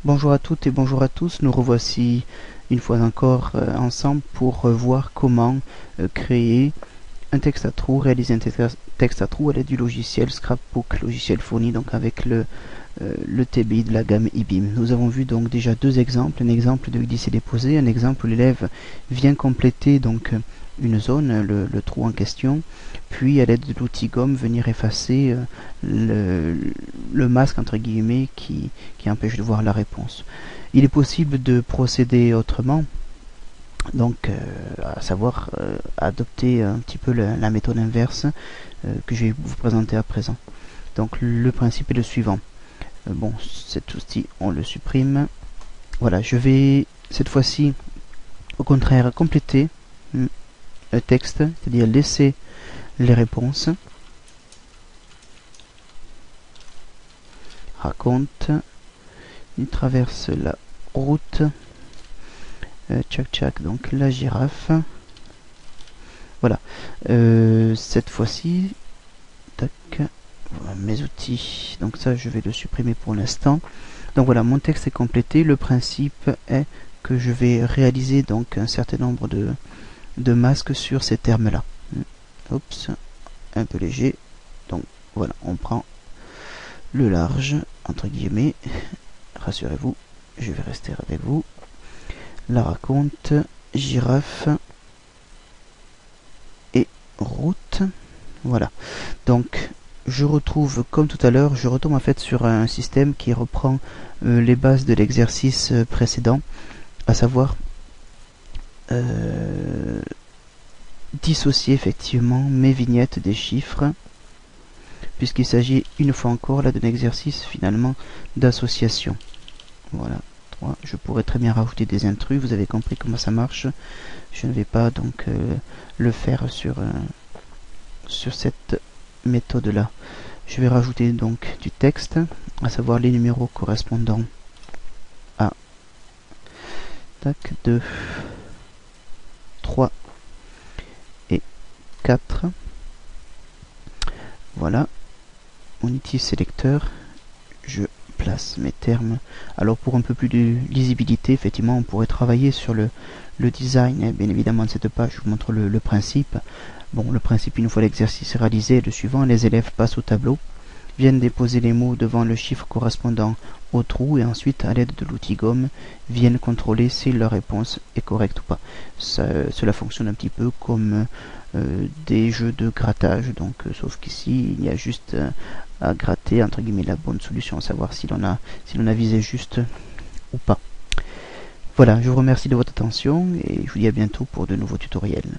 Bonjour à toutes et bonjour à tous, nous revoici une fois encore ensemble pour voir comment créer un texte à trous, réaliser un texte à trous à l'aide du logiciel Scrapbook, logiciel fourni donc avec le TBI de la gamme eBeam. Nous avons vu donc déjà deux exemples, un exemple de glisser-déposer, un exemple où l'élève vient compléter donc une zone, trou en question, puis à l'aide de l'outil gomme venir effacer le masque entre guillemets qui empêche de voir la réponse. Il est possible de procéder autrement, donc à savoir adopter un petit peu la méthode inverse que je vais vous présenter à présent. Donc le principe est le suivant. Bon, cet outil on le supprime. Voilà, je vais cette fois-ci au contraire compléter le texte, c'est-à-dire laisser les réponses. Raconte, il traverse la route, tchac tchac, donc la girafe. Voilà, cette fois-ci, tac, voilà, mes outils, donc ça je vais le supprimer pour l'instant. Donc voilà, mon texte est complété. Le principe est que je vais réaliser donc un certain nombre de masques sur ces termes-là. Oups, un peu léger. Donc voilà, on prend le large, entre guillemets. Rassurez-vous, je vais rester avec vous. La raconte, girafe et route. Voilà. Donc je retrouve, comme tout à l'heure, je retombe en fait sur un système qui reprend les bases de l'exercice précédent, à savoir dissocier effectivement mes vignettes des chiffres, puisqu'il s'agit une fois encore là d'un exercice finalement d'association. Voilà, 3. Je pourrais très bien rajouter des intrus, vous avez compris comment ça marche. Je ne vais pas donc le faire sur cette méthode là. Je vais rajouter donc du texte, à savoir les numéros correspondants à tac, 2, 3 et 4. Voilà, on utilise sélecteur, je place mes termes. Alors pour un peu plus de lisibilité, effectivement, on pourrait travailler sur le design, bien évidemment, de cette page. Je vous montre le principe. Bon, le principe, une fois l'exercice réalisé, est le suivant. Les élèves passent au tableau, viennent déposer les mots devant le chiffre correspondant au trou et ensuite, à l'aide de l'outil gomme, viennent contrôler si leur réponse est correcte ou pas. Cela fonctionne un petit peu comme des jeux de grattage, donc sauf qu'ici, il y a juste à gratter entre guillemets la bonne solution, à savoir si l'on a visé juste ou pas. Voilà, je vous remercie de votre attention et je vous dis à bientôt pour de nouveaux tutoriels.